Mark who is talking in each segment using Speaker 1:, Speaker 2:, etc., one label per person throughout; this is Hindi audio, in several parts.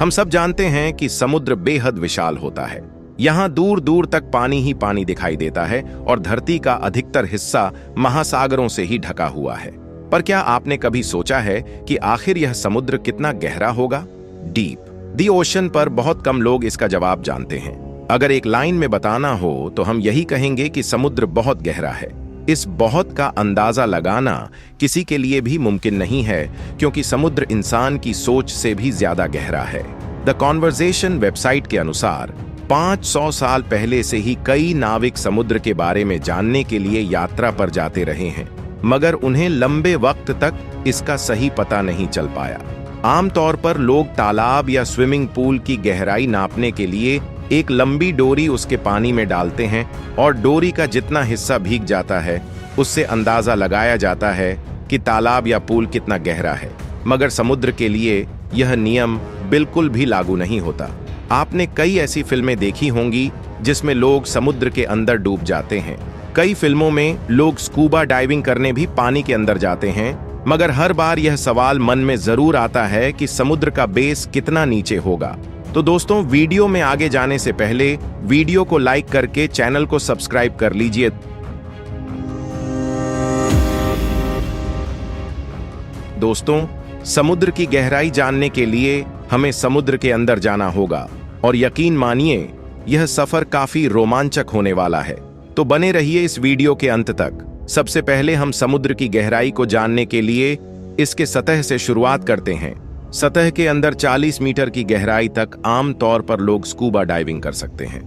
Speaker 1: हम सब जानते हैं कि समुद्र बेहद विशाल होता है। यहाँ दूर दूर तक पानी ही पानी दिखाई देता है और धरती का अधिकतर हिस्सा महासागरों से ही ढका हुआ है। पर क्या आपने कभी सोचा है कि आखिर यह समुद्र कितना गहरा होगा? डीप द ओशन पर बहुत कम लोग इसका जवाब जानते हैं। अगर एक लाइन में बताना हो तो हम यही कहेंगे कि समुद्र बहुत गहरा है। इस बहुत का अंदाजा लगाना किसी के लिए भी मुमकिन नहीं है, क्योंकि समुद्र इंसान की सोच से भी ज्यादा गहरा है। द कॉन्वर्सेशन वेबसाइट के अनुसार 500 साल पहले से ही कई नाविक समुद्र के बारे में जानने के लिए यात्रा पर जाते रहे हैं, मगर उन्हें लंबे वक्त तक इसका सही पता नहीं चल पाया। आमतौर पर लोग तालाब या स्विमिंग पूल की गहराई नापने के लिए एक लंबी डोरी उसके पानी में डालते हैं और डोरी का जितना हिस्सा भीग जाता है उससे अंदाजा लगाया जाता है कि तालाब या पूल कितना गहरा है। मगर समुद्र के लिए यह नियम बिल्कुल भी लागू नहीं होता। आपने कई ऐसी फिल्में देखी होंगी जिसमें लोग समुद्र के अंदर डूब जाते हैं। कई फिल्मों में लोग स्कूबा डाइविंग करने भी पानी के अंदर जाते हैं, मगर हर बार यह सवाल मन में जरूर आता है कि समुद्र का बेस कितना नीचे होगा। तो दोस्तों, वीडियो में आगे जाने से पहले वीडियो को लाइक करके चैनल को सब्सक्राइब कर लीजिए। दोस्तों, समुद्र की गहराई जानने के लिए हमें समुद्र के अंदर जाना होगा और यकीन मानिए यह सफर काफी रोमांचक होने वाला है। तो बने रहिए इस वीडियो के अंत तक। सबसे पहले हम समुद्र की गहराई को जानने के लिए इसके सतह से शुरुआत करते हैं। सतह के अंदर 40 मीटर की गहराई तक आम तौर पर लोग स्कूबा डाइविंग कर सकते हैं,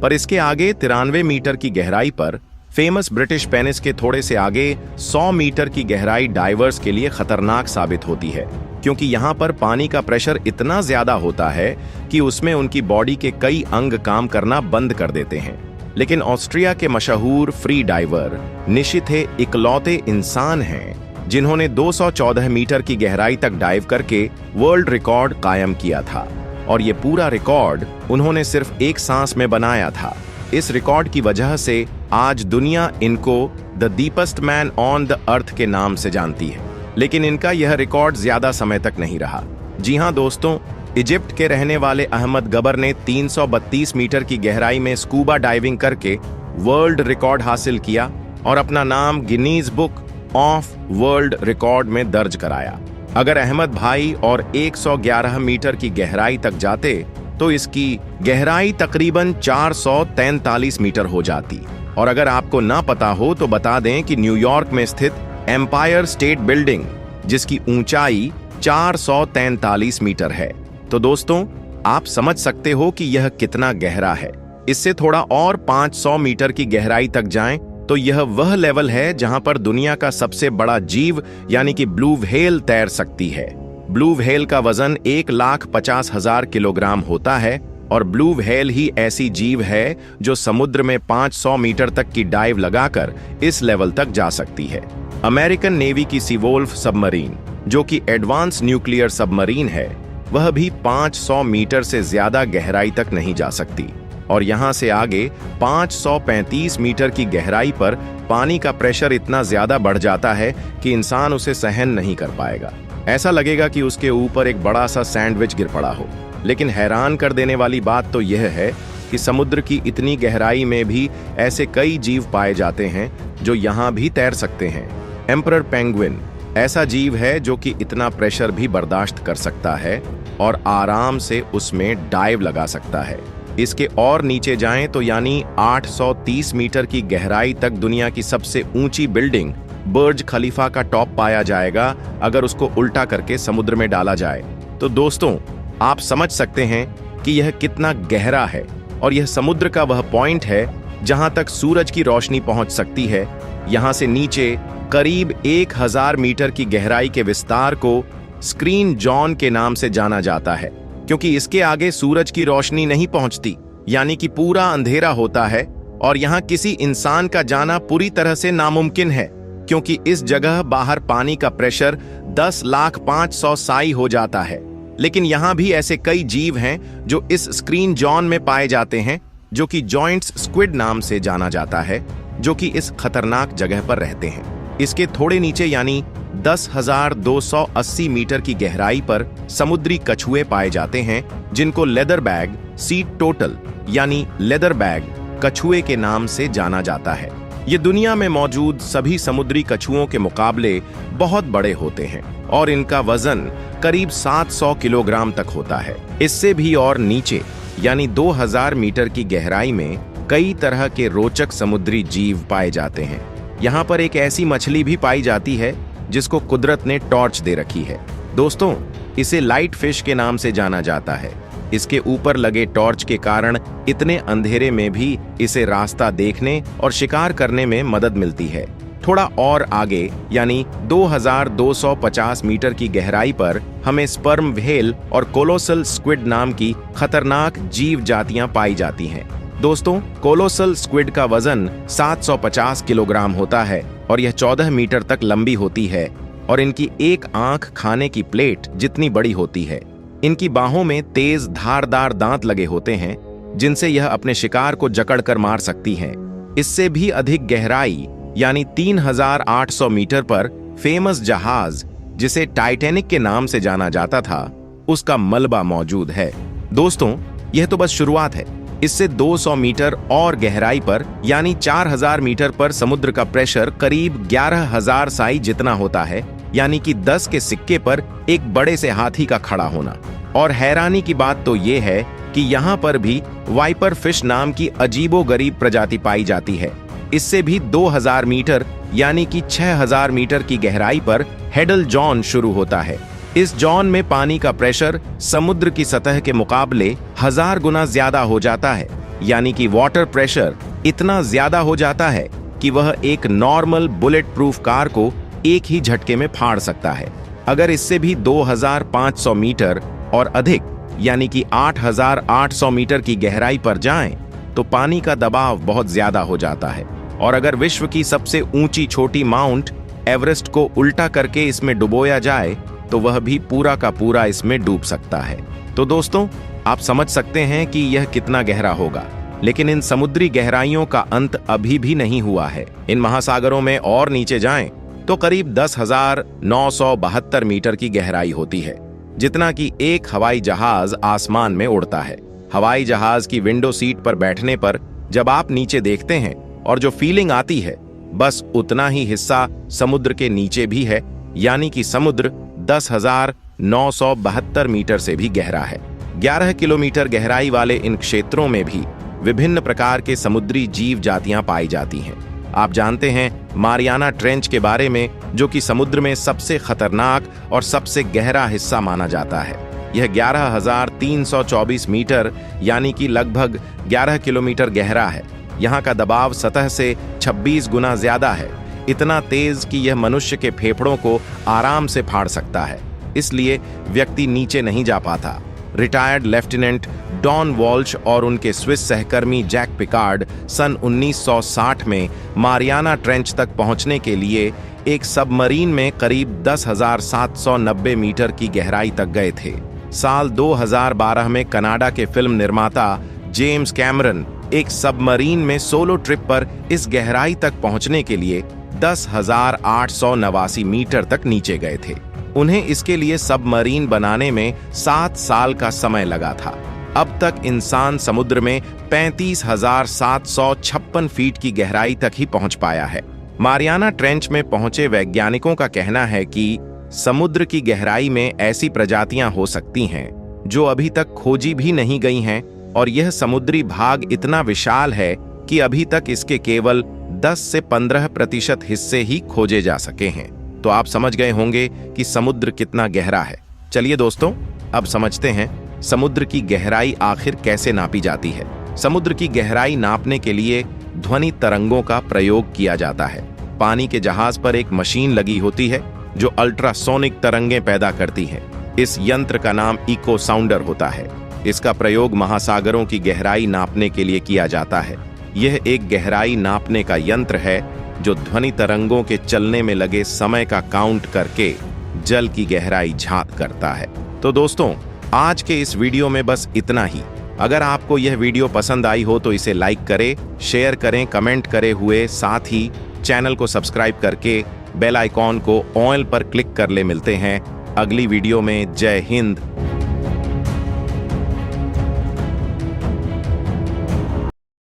Speaker 1: पर इसके आगे 93 मीटर की गहराई पर फेमस ब्रिटिश पेनिस के थोड़े से आगे 100 मीटर की गहराई डाइवर्स के लिए खतरनाक साबित होती है, क्योंकि यहाँ पर पानी का प्रेशर इतना ज्यादा होता है कि उसमें उनकी बॉडी के कई अंग काम करना बंद कर देते हैं। लेकिन ऑस्ट्रिया के मशहूर फ्री डाइवर निशिथे इकलौते इंसान हैं जिन्होंने 214 मीटर की गहराई तक डाइव करके वर्ल्ड रिकॉर्ड कायम किया था, और ये पूरा रिकॉर्ड उन्होंने सिर्फ एक सांस में बनाया था। इस रिकॉर्ड की वजह से आज दुनिया इनको the deepest man on the earth के नाम से जानती है। लेकिन इनका यह रिकॉर्ड ज्यादा समय तक नहीं रहा। जी हाँ दोस्तों, इजिप्ट के रहने वाले अहमद गबर ने 332 मीटर की गहराई में स्कूबा डाइविंग करके वर्ल्ड रिकॉर्ड हासिल किया और अपना नाम Guinness book of world record में दर्ज कराया। अगर अहमद भाई और 111 मीटर की गहराई तक जाते तो इसकी गहराई तकरीबन 443 मीटर हो जाती। और अगर आपको ना पता हो तो बता दें कि न्यूयॉर्क में स्थित एम्पायर स्टेट बिल्डिंग, जिसकी ऊंचाई 443 मीटर है। तो दोस्तों, आप समझ सकते हो कि यह कितना गहरा है। इससे थोड़ा और 500 मीटर की गहराई तक जाएं तो यह वह लेवल है जहां पर दुनिया का सबसे बड़ा जीव यानी कि ब्लू व्हेल तैर सकती है। ब्लू व्हेल का वजन 1,50,000 किलोग्राम होता है और ब्लू व्हेल ही ऐसी जीव है जो समुद्र में 500 मीटर तक की डाइव लगाकर इस लेवल तक जा सकती है। अमेरिकन नेवी की सीवोल्फ सबमरीन, जो कि एडवांस न्यूक्लियर सबमरीन है, वह भी 500 मीटर से ज्यादा गहराई तक नहीं जा सकती। और यहां से आगे 535 मीटर की गहराई पर पानी का प्रेशर इतना ज्यादा बढ़ जाता है कि इंसान उसे सहन नहीं कर पाएगा। ऐसा लगेगा कि उसके ऊपर एक बड़ा सा सैंडविच गिर पड़ा हो। लेकिन हैरान कर देने वाली बात तो यह है कि समुद्र की इतनी गहराई में भी ऐसे कई जीव पाए जाते हैं जो यहाँ भी तैर सकते हैं। एम्परर पेंगुइन ऐसा जीव है जो कि इतना प्रेशर भी बर्दाश्त कर सकता है और आराम से उसमें डाइव लगा सकता है। इसके और नीचे जाएं तो यानी 830 मीटर की गहराई तक दुनिया की सबसे ऊंची बिल्डिंग बुर्ज खलीफा का टॉप पाया जाएगा अगर उसको उल्टा करके समुद्र में डाला जाए। तो दोस्तों, आप समझ सकते हैं कि यह कितना गहरा है। और यह समुद्र का वह पॉइंट है जहां तक सूरज की रोशनी पहुंच सकती है। यहां से नीचे करीब 1000 मीटर की गहराई के विस्तार को स्क्रीन जॉन के नाम से जाना जाता है, क्योंकि इसके आगे सूरज की रोशनी नहीं पहुंचती, यानी कि पूरा अंधेरा होता है। और यहाँ किसी इंसान का जाना पूरी तरह से नामुमकिन है, क्योंकि इस जगह बाहर पानी का प्रेशर 10,05,000 साई हो जाता है। लेकिन यहाँ भी ऐसे कई जीव हैं जो इस स्क्रीन जॉन में पाए जाते हैं, जो कि जॉइंट्स स्क्विड नाम से जाना जाता है, जो कि इस खतरनाक जगह पर रहते हैं। इसके थोड़े नीचे यानी 10,280 मीटर की गहराई पर समुद्री कछुए पाए जाते हैं, जिनको लेदर बैग सी टोटल यानी लेदर बैग कछुए के नाम से जाना जाता है। ये दुनिया में मौजूद सभी समुद्री कछुओं के मुकाबले बहुत बड़े होते हैं और इनका वजन करीब 700 किलोग्राम तक होता है। इससे भी और नीचे यानी 2000 मीटर की गहराई में कई तरह के रोचक समुद्री जीव पाए जाते हैं। यहाँ पर एक ऐसी मछली भी पाई जाती है जिसको कुदरत ने टॉर्च दे रखी है। दोस्तों, इसे लाइट फिश के नाम से जाना जाता है। इसके ऊपर लगे टॉर्च के कारण इतने अंधेरे में भी इसे रास्ता देखने और शिकार करने में मदद मिलती है। थोड़ा और आगे यानी 2250 मीटर की गहराई पर हमें स्पर्म व्हेल और कोलोसल स्क्विड नाम की खतरनाक जीव जातियां पाई जाती हैं। दोस्तों, कोलोसल स्क्विड का वजन 750 किलोग्राम होता है और यह 14 मीटर तक लंबी होती है और इनकी एक आंख खाने की प्लेट जितनी बड़ी होती है। इनकी बाहों में तेज धारदार दांत लगे होते हैं जिनसे यह अपने शिकार को जकड़कर मार सकती हैं। इससे भी अधिक गहराई यानी 3800 मीटर पर फेमस जहाज जिसे टाइटैनिक के नाम से जाना जाता था, उसका मलबा मौजूद है। दोस्तों, यह तो बस शुरुआत है। इससे 200 मीटर और गहराई पर यानी 4000 मीटर पर समुद्र का प्रेशर करीब 11,000 साई जितना होता है, यानी कि 10 के सिक्के पर एक बड़े से हाथी का खड़ा होना। और हैरानी की बात तो यह है कि यहाँ पर भी वाइपर फिश नाम की अजीबोगरीब प्रजाति पाई जाती है। इससे भी 2000 मीटर यानी कि 6000 मीटर की गहराई पर हेडल जॉन शुरू होता है। इस जॉन में पानी का प्रेशर समुद्र की सतह के मुकाबले 1000 गुना ज्यादा हो जाता है, यानी कि वाटर प्रेशर इतना ज्यादा हो जाता है कि वह एक नॉर्मल बुलेट प्रूफ कार को एक ही झटके में फाड़ सकता है। अगर इससे भी 2500 मीटर और अधिक यानी कि 8800 मीटर की गहराई पर जाएं, तो पानी का दबाव बहुत ज्यादा हो जाता है और अगर विश्व की सबसे ऊंची छोटी माउंट एवरेस्ट को उल्टा करके इसमें डुबोया जाए तो वह भी पूरा का पूरा इसमें डूब सकता है। तो दोस्तों, आप समझ सकते हैं कि यह कितना गहरा होगा। लेकिन इन समुद्री गहराइयों का अंत अभी भी नहीं हुआ है। इन महासागरों में और नीचे जाएं तो करीब 10,972 मीटर की गहराई होती है, जितना कि एक हवाई जहाज आसमान में उड़ता है। हवाई जहाज की विंडो सीट पर बैठने पर जब आप नीचे देखते हैं और जो फीलिंग आती है, बस उतना ही हिस्सा समुद्र के नीचे भी है, यानी कि समुद्र 10,972 मीटर से भी गहरा है। 11 किलोमीटर गहराई वाले इन क्षेत्रों में भी विभिन्न प्रकार के समुद्री जीव जातियां पाई जाती हैं। आप जानते हैं मारियाना ट्रेंच के बारे में, जो कि समुद्र में सबसे खतरनाक और सबसे गहरा हिस्सा माना जाता है। यह 11,324 मीटर यानी कि लगभग 11 किलोमीटर गहरा है। यहाँ का दबाव सतह से 26 गुना ज्यादा है, इतना तेज कि यह मनुष्य के फेफड़ों को आराम से फाड़ सकता है। इसलिए व्यक्ति नीचे नहीं जा पाता। रिटायर्ड लेफ्टिनेंट डॉन वॉल्श और उनके स्विस सहकर्मी जैक पिकार्ड सन 1960 में मारियाना ट्रेंच तक पहुंचने के लिए एक सबमरीन में करीब 10,790 मीटर की गहराई तक गए थे। साल 2012 में कनाडा के फिल्म निर्माता जेम्स कैमरन एक सबमरीन में सोलो ट्रिप पर इस गहराई तक पहुंचने के लिए 10,889 मीटर तक नीचे गए थे। उन्हें इसके लिए सबमरीन बनाने में 7 साल का समय लगा था। अब तक इंसान समुद्र में 35,756 फीट की गहराई तक ही पहुंच पाया है। मारियाना ट्रेंच में पहुंचे वैज्ञानिकों का कहना है कि समुद्र की गहराई में ऐसी प्रजातियां हो सकती हैं जो अभी तक खोजी भी नहीं गई हैं, और यह समुद्री भाग इतना विशाल है कि अभी तक इसके केवल 10 से 15% हिस्से ही खोजे जा सके हैं। तो आप समझ गए होंगे कि समुद्र कितना गहरा है। चलिए दोस्तों, अब समझते हैं समुद्र की गहराई आखिर कैसे नापी जाती है। समुद्र की गहराई नापने के लिए ध्वनि तरंगों का प्रयोग किया जाता है। पानी के जहाज पर एक मशीन लगी होती है जो अल्ट्रासोनिक तरंगें पैदा करती है। इस यंत्र का नाम इको साउंडर होता है। इसका प्रयोग महासागरों की गहराई नापने के लिए किया जाता है। यह एक गहराई नापने का यंत्र है जो ध्वनि तरंगों के चलने में लगे समय का काउंट करके जल की गहराई झांक करता है। तो दोस्तों, आज के इस वीडियो में बस इतना ही। अगर आपको यह वीडियो पसंद आई हो तो इसे लाइक करें, शेयर करें, कमेंट करे हुए, साथ ही चैनल को सब्सक्राइब करके बेल आइकॉन को ऑल पर क्लिक कर ले। मिलते हैं अगली वीडियो में। जय हिंद।